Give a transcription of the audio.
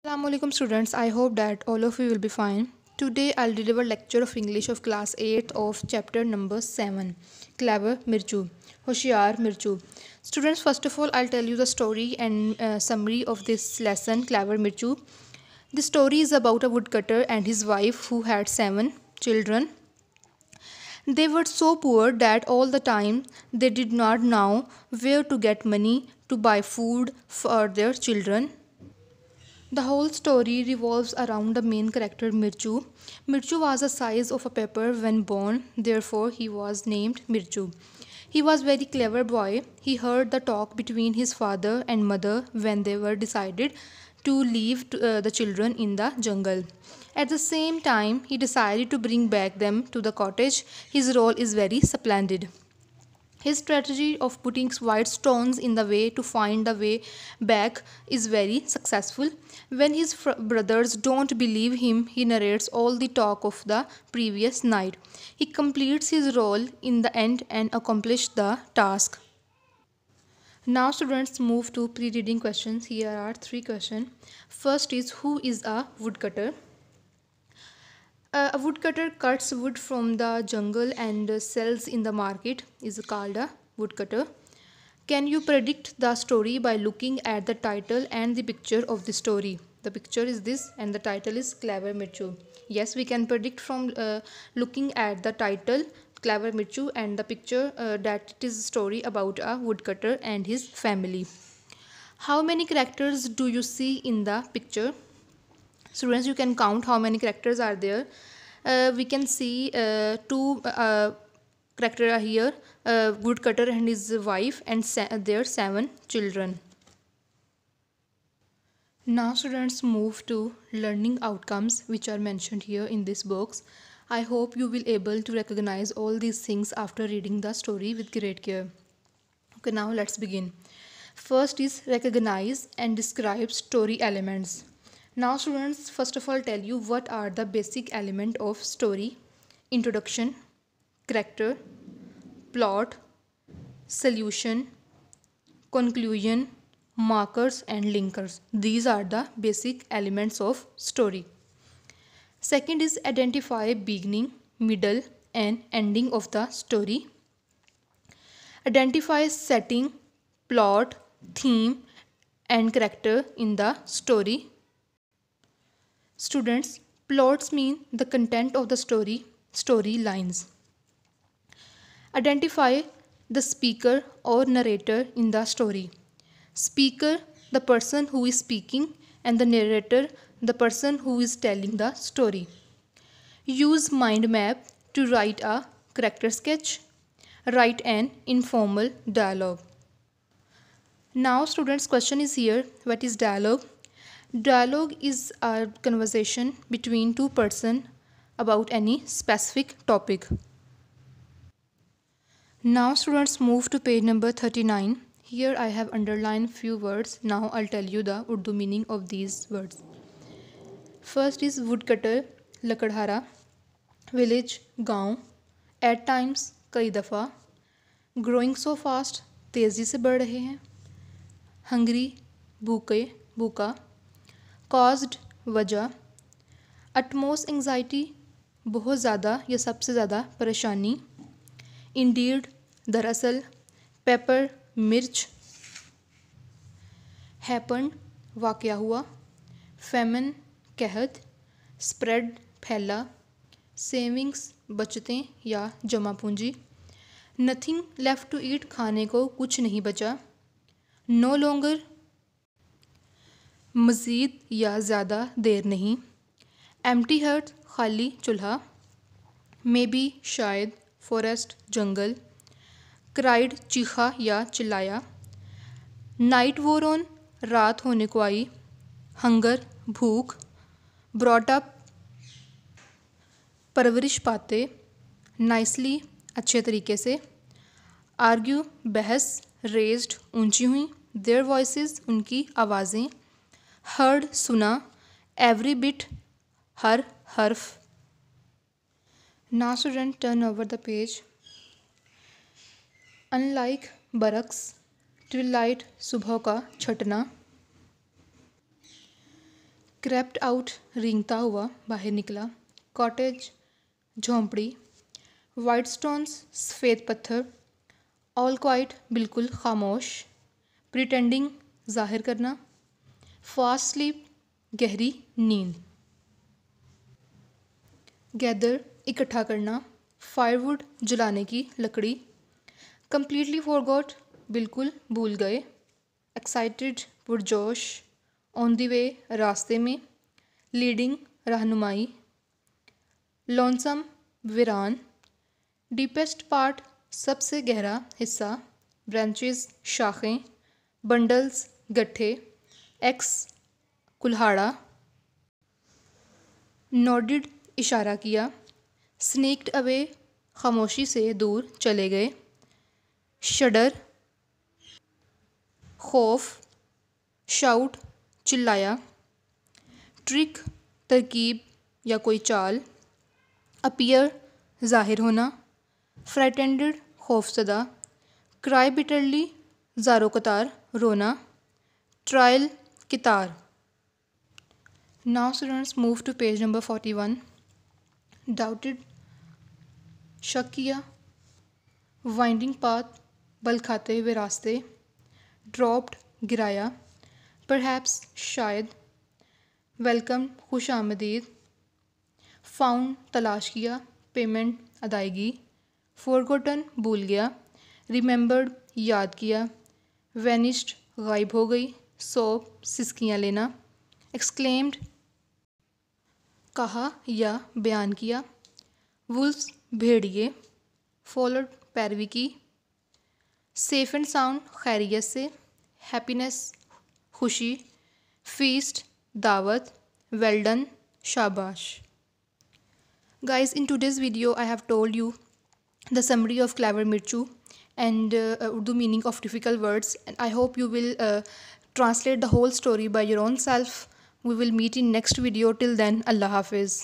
Assalamu alaikum students. I hope that all of you will be fine. Today I'll deliver lecture of English of class 8th of chapter number 7. Clever Mirchu. Hoshiyar Mirchu. Students, first of all I'll tell you the story and summary of this lesson, Clever Mirchu. The story is about a woodcutter and his wife who had 7 children. They were so poor that all the time they did not know where to get money to buy food for their children. The whole story revolves around the main character Mirchu. Mirchu was the size of a pepper when born, therefore he was named Mirchu. He was very clever boy. He heard the talk between his father and mother when they were decided to leave the children in the jungle. At the same time, he decided to bring back them to the cottage. His role is very splendid. His strategy of putting white stones in the way to find the way back is very successful. When his brothers don't believe him, he narrates all the talk of the previous night. He completes his role in the end and accomplishes the task. Now students move to pre-reading questions. Here are 3 questions. First is, who is a woodcutter? A woodcutter cuts wood from the jungle and sells in the market is called a woodcutter. Can you predict the story by looking at the title and the picture of the story? The picture is this and the title is Clever Mirchu. Yes, we can predict from looking at the title Clever Mirchu and the picture that it is a story about a woodcutter and his family. How many characters do you see in the picture? Students, you can count how many characters are there. We can see two characters are here, woodcutter and his wife, and their 7 children. Now students move to learning outcomes which are mentioned here in this box. I hope you will able to recognize all these things after reading the story with great care. Okay, now let's begin. First is recognize and describe story elements. Now students, first of all tell you what are the basic element of story. Introduction, character, plot, solution, conclusion, markers and linkers. These are the basic elements of story. Second is identify beginning, middle and ending of the story. Identify setting, plot, theme and character in the story. Students, plots mean the content of the story lines. Identify the speaker or narrator in the story. Speaker, the person who is speaking, and the narrator, the person who is telling the story. Use mind map to write a character sketch. Write an informal dialogue. Now students, question is here, what is dialogue? Dialogue is a conversation between two persons about any specific topic. Now students move to page number 39. Here I have underlined few words. Now I'll tell you the Urdu meaning of these words. First is woodcutter, lakadhara, village, गांव, at times, कई दफ़ा, growing so fast, तेज़ी से बढ़ रहे हैं, hungry, भूखा, caused, वजह, utmost anxiety, बहुत ज़्यादा या सबसे ज़्यादा परेशानी, indeed, दरअसल, pepper, मिर्च, happened, वाक़या हुआ, famine, कहत, spread, फैला, savings, बचतें या जमा पूंजी, nothing left to eat, खाने को कुछ नहीं बचा, no longer, मज़ीद या ज़्यादा देर नहीं, empty hearth, खाली चूल्हा, maybe, शायद, forest, जंगल, cried, चीखा या चिल्लाया, night wore on, रात होने को आई, hunger, भूख, brought up, परवरिश पाते, nicely, अच्छे तरीके से, argue, बहस, raised, ऊंची हुई, their voices, उनकी आवाज़ें, heard, सुना, every bit, हर हर्फ. Now student, turn over the page. Unlike barracks, twilight, सुबह का छटना, क्रेप्ट आउट रेंगता हुआ बाहर निकला. कॉटेज झोंपड़ी. वाइट स्टोन्स सफ़ेद पत्थर. ऑल क्वाइट बिल्कुल खामोश. प्रिटेंडिंग ज़ाहिर करना. फास्ट स्लीप गहरी नींद. गैदर इकट्ठा करना. फायरवुड जलाने की लकड़ी. कम्प्लीटली फॉरगॉट बिल्कुल भूल गए. एक्साइटेड पुरजोश. ऑन द वे रास्ते में. लीडिंग रहनुमाई. लॉन्सम वीरान. डीपेस्ट पार्ट सबसे गहरा हिस्सा. ब्रांचेस शाखें. बंडल्स गट्ठे. एक्स कुल्हाड़ा. नोडिड इशारा किया. स्नीक्ड अवे खामोशी से दूर चले गए. शडर खौफ. शाउट चिल्लाया. ट्रिक तरकीब या कोई चाल. अपीयर ज़ाहिर होना. फ्राइटेंडेड खौफसदा. क्राई बिटरली ज़ारो कतार रोना. Trial कितार. Now students move to page number 41. Doubted शक किया. वाइंडिंग पाथ बल खाते हुए रास्ते. ड्रॉप्ड गिराया. परहैप्स शायद. वेलकम खुश आमदीद. फाउंड तलाश किया. पेमेंट अदायगी. फॉरगॉटन भूल गया. रिमेंबर्ड याद किया. वैनिश्ड गायब हो गई. सोप सिसकियाँ लेना. एक्सक्लेम्ड कहा या बयान किया. वुल्स भेड़िए. फॉलोड पैरवी की. सेफ एंड साउंड खैरियत से. हैप्पीनेस खुशी. फीस्ट दावत. वेल डन शाबाश. Guys, in today's video I have told you the summary of Clever Mirchu and Urdu meaning of difficult words, and I hope you will translate the whole story by your own self. We will meet in next video. Till then, Allah Hafiz.